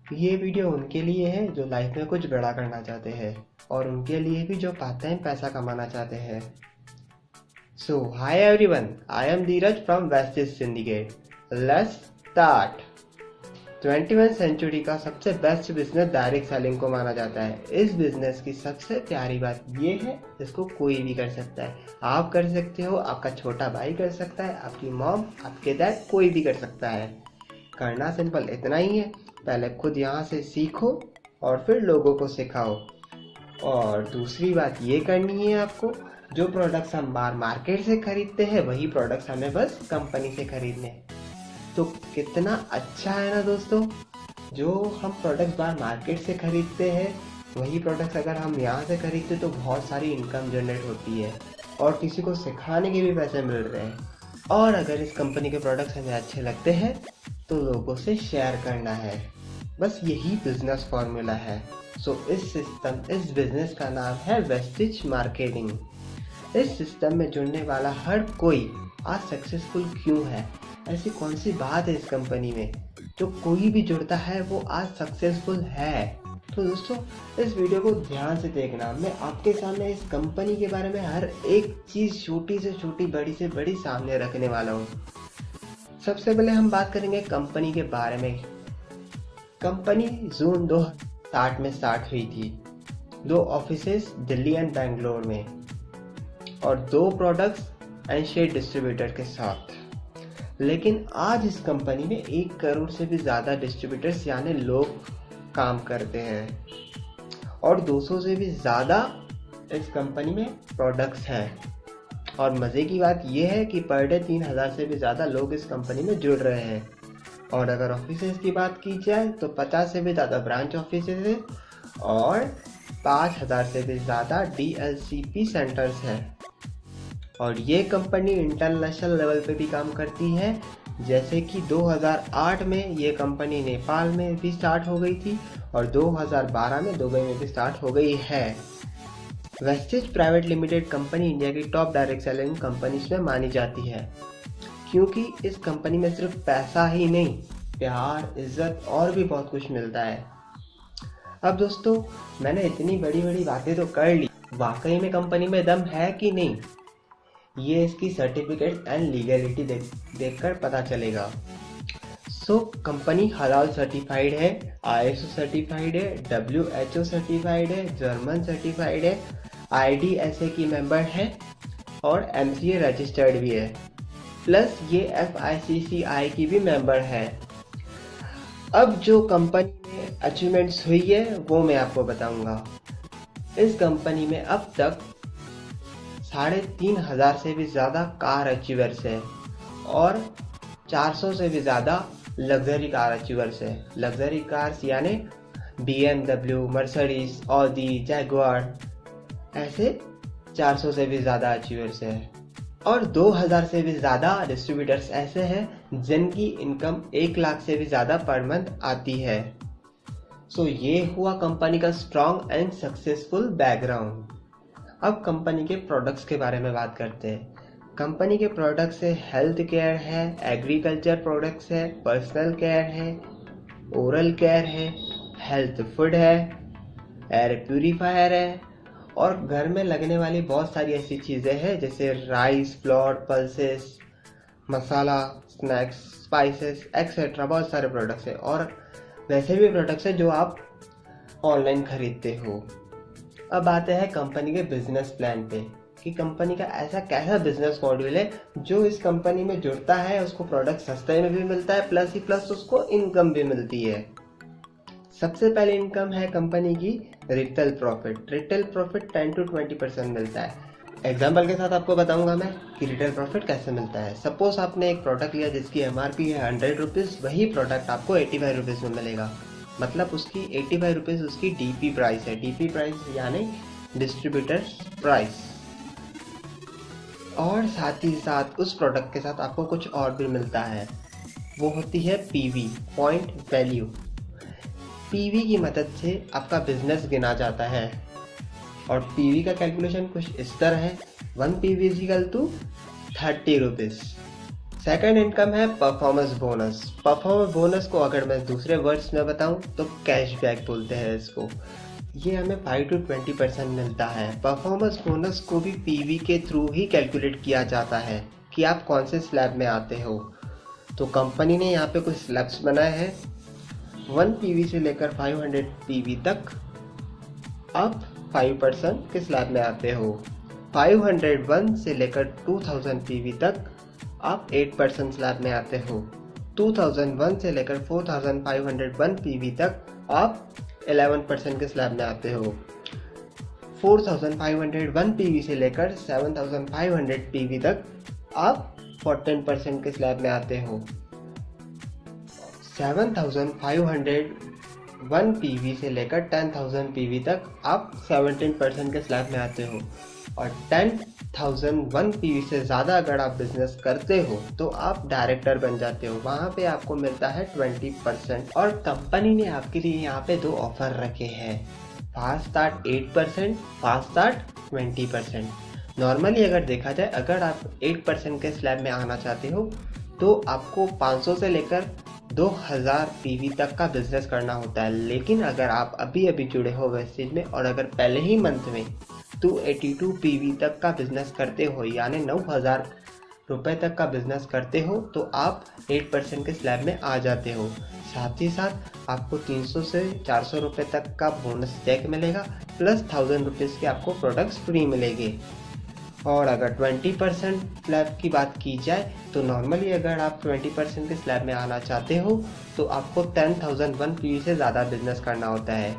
ये वीडियो उनके लिए है जो लाइफ में कुछ बड़ा करना चाहते हैं और उनके लिए भी जो पार्ट टाइम पैसा कमाना चाहते हैं। So hi everyone, I am Dheeraj from Vestige syndicate. Let's start. 21 century का सबसे बेस्ट बिजनेस डायरेक्ट सेलिंग को माना जाता है। इस बिजनेस की सबसे प्यारी बात ये है, इसको कोई भी कर सकता है। आप कर सकते हो, आपका छोटा भाई कर सकता है, आपकी मॉम, आपके डैड, कोई भी कर सकता है। करना सिंपल इतना ही है, पहले खुद यहाँ से सीखो और फिर लोगों को सिखाओ। और दूसरी बात ये करनी है आपको, जो प्रोडक्ट्स हम मार्केट से खरीदते हैं वही प्रोडक्ट्स हमें बस कंपनी से खरीदने हैं। तो कितना अच्छा है ना दोस्तों, जो हम प्रोडक्ट्स बाहर मार्केट से खरीदते हैं वही प्रोडक्ट्स अगर हम यहाँ से खरीदते तो बहुत सारी इनकम जनरेट होती है और किसी को सिखाने के भी पैसे मिल रहे हैं। और अगर इस कंपनी के प्रोडक्ट्स हमें अच्छे लगते हैं तो लोगों से शेयर करना है। बस यही बिजनेस फॉर्मूला है। सो इस बिजनेस का नाम है वेस्टिज मार्केटिंग। इस सिस्टम में जुड़ने वाला हर कोई आज सक्सेसफुल क्यों है? ऐसी कौन सी बात है इस कंपनी में जो कोई भी जुड़ता है वो आज सक्सेसफुल है? तो दोस्तों इस वीडियो को ध्यान से देखना। मैं आपके सामने इस कंपनी के बारे में हर एक चीज़ छोटी से छोटी बड़ी से बड़ी सामने रखने वाला हूँ। सबसे पहले हम बात करेंगे कंपनी के बारे में। कंपनी जून 2008 में स्टार्ट हुई थी। 2 ऑफिसेस दिल्ली एंड बेंगलोर में और 2 प्रोडक्ट्स एंड शेयर डिस्ट्रीब्यूटर के साथ। लेकिन आज इस कंपनी में 1 करोड़ से भी ज़्यादा डिस्ट्रीब्यूटर्स यानी लोग काम करते हैं और 200 से भी ज़्यादा इस कंपनी में प्रोडक्ट्स हैं। और मज़े की बात यह है कि पर डे 3000 से भी ज़्यादा लोग इस कंपनी में जुड़ रहे हैं। और अगर ऑफिसेज की बात की जाए तो 50 से भी ज़्यादा ब्रांच ऑफिसेज हैं और 5000 से भी ज़्यादा DLCP सेंटर्स हैं। और ये कंपनी इंटरनेशनल लेवल पे भी काम करती है, जैसे कि 2008 में ये कंपनी नेपाल में भी स्टार्ट हो गई थी और 2012 में दुबई में भी स्टार्ट हो गई है। Vestige private limited company India की टॉप डायरेक्ट सेलिंग कंपनीज में मानी जाती है, क्योंकि इस कंपनी में सिर्फ पैसा ही नहीं, प्यार, इज्जत और भी बहुत कुछ मिलता है। अब दोस्तों मैंने इतनी बड़ी बड़ी बातें तो कर ली, वाकई में कंपनी में दम है कि नहीं ये इसकी सर्टिफिकेट एंड लीगलिटी देखकर पता चलेगा। सो कंपनी हलाल सर्टिफाइड है, ISO सर्टिफाइड है, WHO सर्टिफाइड है, जर्मन सर्टिफाइड है, IDSA की मेंबर है और MCA रजिस्टर्ड भी है। प्लस ये FICCI की भी मेंबर है। अब जो कंपनी में अचीवमेंट्स हुई है वो मैं आपको बताऊंगा। इस कंपनी में अब तक 3500 से भी ज़्यादा कार अचीवर्स है और 400 से भी ज़्यादा लग्जरी कार अचीवर्स है। लग्जरी कार्स यानी BMW, मर्सिडीज, ऑडी, जैगुआर, ऐसे 400 से भी ज़्यादा अचीवर्स है। और 2000 से भी ज़्यादा डिस्ट्रीब्यूटर्स ऐसे हैं जिनकी इनकम 1 लाख से भी ज़्यादा पर मंथ आती है। सो ये हुआ कंपनी का स्ट्रॉन्ग एंड सक्सेसफुल बैकग्राउंड। अब कंपनी के प्रोडक्ट्स के बारे में बात करते हैं। कंपनी के प्रोडक्ट्स है हेल्थ केयर है, एग्रीकल्चर प्रोडक्ट्स है, पर्सनल केयर है, ओरल केयर है, हेल्थ फूड है, एयर प्यूरीफायर है और घर में लगने वाली बहुत सारी ऐसी चीज़ें हैं जैसे राइस फ्लोर, पल्सेस, मसाला, स्नैक्स, स्पाइसेस एक्सेट्रा। बहुत सारे प्रोडक्ट्स हैं और वैसे भी प्रोडक्ट्स हैं जो आप ऑनलाइन खरीदते हो। अब आते हैं कंपनी के बिजनेस प्लान पे कि कंपनी का ऐसा कैसा बिजनेस मॉड्यूल है जो इस कंपनी में जुड़ता है उसको प्रोडक्ट सस्ते में भी मिलता है प्लस उसको इनकम भी मिलती है। सबसे पहले इनकम है कंपनी की retail profit. Retail profit 10 to 20% मिलता है। एग्जाम्पल के साथ आपको बताऊंगा मैं कि रिटेल प्रॉफिट कैसे मिलता है। सपोज आपने एक प्रोडक्ट लिया जिसकी MRP है 100 रुपीज़, वही प्रोडक्ट आपको 85 रुपीज़ में मिलेगा। मतलब उसकी 85 रुपीज़ उसकी DP प्राइस है। DP प्राइस यानी डिस्ट्रीब्यूटर प्राइस। और साथ ही साथ उस प्रोडक्ट के साथ आपको कुछ और भी मिलता है, वो होती है PV, पॉइंट वैल्यू। PV की मदद से आपका बिजनेस गिना जाता है और PV का कैलकुलेशन कुछ इस तरह है, 1 PV is equal to 30 rupees. Second income है परफॉर्मेंस बोनस। परफॉर्मेंस बोनस को अगर मैं दूसरे वर्ड्स में बताऊं तो कैशबैक बोलते हैं इसको। ये हमें 5 to 20% मिलता है। परफॉर्मेंस बोनस को भी पीवी के थ्रू ही कैलकुलेट किया जाता है कि आप कौन से स्लैब में आते हो। तो कंपनी ने यहाँ पे कुछ स्लैब्स बनाए हैं। 1 पीवी से लेकर 500 पीवी तक आप 5% के स्लैब में आते हो। 501 से लेकर 2000 पीवी तक आप 8% स्लैब में आते हो। 2001 से लेकर 4501 पीवी तक आप 11% के स्लैब में आते हो। 4501 पीवी से लेकर 7500 पीवी तक आप 14% के स्लैब में आते हो। 7501 पीवी से लेकर 10000 पीवी तक आप 17% के स्लैब में आते हो। और 10001 पीवी से ज़्यादा अगर आप बिजनेस करते हो तो आप डायरेक्टर बन जाते हो। वहाँ पे आपको मिलता है 20%। और कंपनी ने आपके लिए यहाँ पे 2 ऑफर रखे हैं, fast start 8%, fast start 20%। Normally अगर देखा जाए, अगर आप 8% के स्लैब में आना चाहते हो तो आपको 500 से लेकर 2000 पीवी तक का बिजनेस करना होता है। लेकिन अगर आप अभी अभी जुड़े हो वेस्टेज में और अगर पहले ही मंथ में 282 पीवी तक का बिजनेस करते हो, यानी 9000 रुपए तक का बिजनेस करते हो, तो आप 8% के स्लैब में आ जाते हो। साथ ही साथ आपको 300 से 400 रुपए तक का बोनस चेक मिलेगा, प्लस 1000 रुपीज़ के आपको प्रोडक्ट्स फ्री मिलेंगे। और अगर 20% स्लैब की बात की जाए तो नॉर्मली अगर आप 20% के स्लैब में आना चाहते हो तो आपको 10001 पीवी से ज़्यादा बिजनेस करना होता है।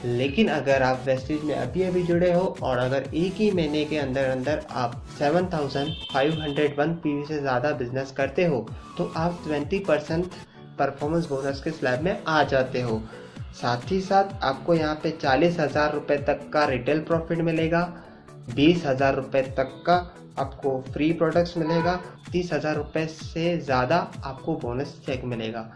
लेकिन अगर आप वेस्टेज में अभी अभी जुड़े हो और अगर एक ही महीने के अंदर अंदर आप 7501 पीवी से ज़्यादा बिजनेस करते हो तो आप 20% परफॉर्मेंस बोनस के स्लैब में आ जाते हो। साथ ही साथ आपको यहाँ पे 40,000 रुपये तक का रिटेल प्रॉफिट मिलेगा, 20,000 रुपये तक का आपको फ्री प्रोडक्ट्स मिलेगा, 30,000 रुपये से ज़्यादा आपको बोनस चेक मिलेगा।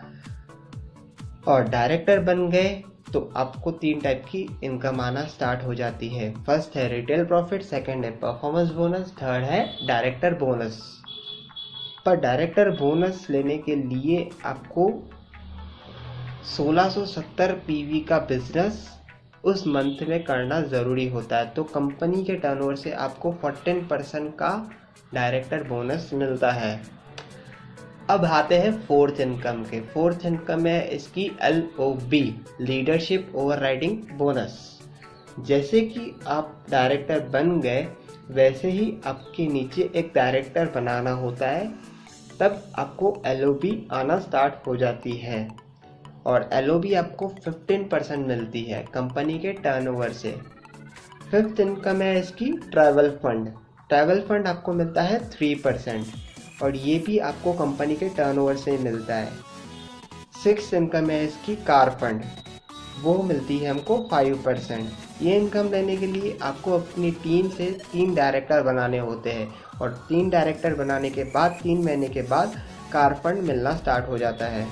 और डायरेक्टर बन गए तो आपको 3 टाइप की इनकम आना स्टार्ट हो जाती है। फर्स्ट है रिटेल प्रॉफिट, सेकंड है परफॉर्मेंस बोनस, थर्ड है डायरेक्टर बोनस। पर डायरेक्टर बोनस लेने के लिए आपको 1670 पीवी का बिजनेस उस मंथ में करना ज़रूरी होता है। तो कंपनी के टर्नओवर से आपको 14% का डायरेक्टर बोनस मिलता है। अब आते हैं फोर्थ इनकम के। फोर्थ इनकम है इसकी LOB, लीडरशिप ओवरराइडिंग बोनस। जैसे कि आप डायरेक्टर बन गए वैसे ही आपके नीचे एक डायरेक्टर बनाना होता है, तब आपको LOB आना स्टार्ट हो जाती है। और LOB आपको 15% मिलती है कंपनी के टर्नओवर से। फिफ्थ इनकम है इसकी ट्रैवल फंड। ट्रैवल फंड आपको मिलता है 3% और ये भी आपको कंपनी के टर्नओवर से मिलता है। सिक्स्थ इनकम है इसकी कार फंड, वो मिलती है हमको 5%। ये इनकम लेने के लिए आपको अपनी टीम से 3 डायरेक्टर बनाने होते हैं और 3 डायरेक्टर बनाने के बाद 3 महीने के बाद कार फंड मिलना स्टार्ट हो जाता है।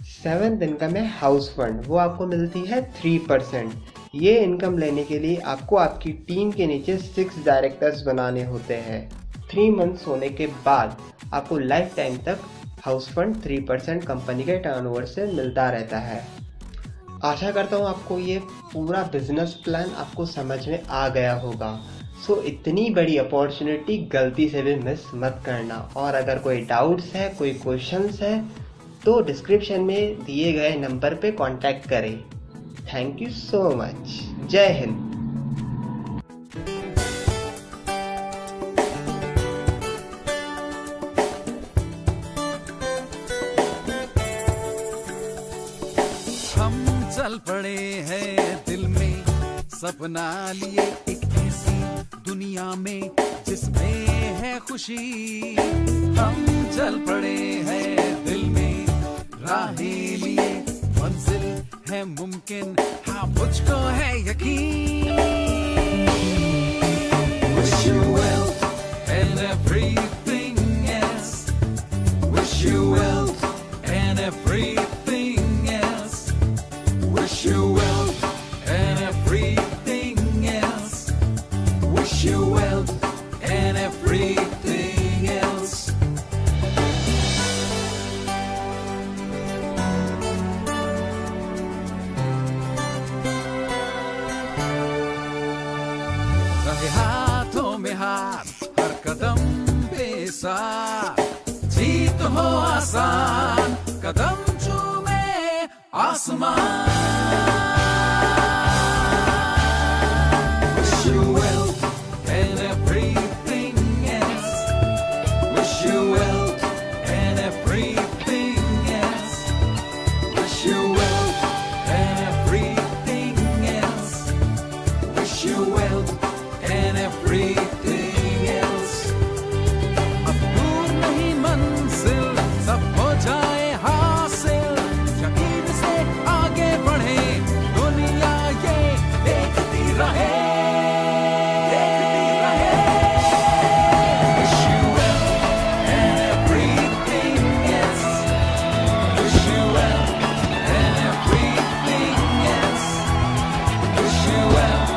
सेवन्थ इनकम है हाउस फंड, वो आपको मिलती है 3%। ये इनकम लेने के लिए आपको आपकी टीम के नीचे 6 डायरेक्टर्स बनाने होते हैं। 3 मंथ्स होने के बाद आपको लाइफ टाइम तक हाउस फंड 3% कंपनी के टर्नओवर से मिलता रहता है। आशा करता हूँ आपको ये पूरा बिजनेस प्लान आपको समझ में आ गया होगा। सो इतनी बड़ी अपॉर्चुनिटी गलती से भी मिस मत करना। और अगर कोई डाउट्स है, कोई क्वेश्चंस है तो डिस्क्रिप्शन में दिए गए नंबर पे कांटेक्ट करें। Thank you so much. जय हिंद। हम चल पड़े हैं दिल में सपना लिए, एक ऐसी दुनिया में जिसमें है खुशी। हम चल पड़े हैं दिल में राहें लिए, मंजिल है मुमकिन, हाँ मुझको है यकीन। Wish you wealth and everything else. Wish you wealth and everything else. Wish you wealth and everything else. Wish you wealth and everything else. साथ, जीत हो आसान, कदम चूमे आसमान। Wish you wealth and everything else. Wish you wealth and everything else. Wish you wealth and everything else. Wish you wealth and everything else. अब दूर नहीं मंजिल, सब हो जाए हासिल, यकीन से आगे बढ़े, दुनिया ये देखती रहे, देखती रहे। Wish you wealth and everything else. Wish you wealth and everything else. Wish you wealth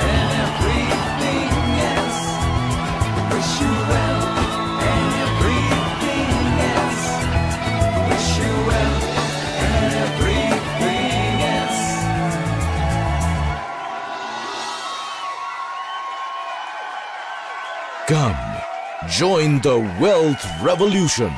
and everything else. Wish you wealth and everything else. Wish you wealth and everything else. Come, join the wealth revolution.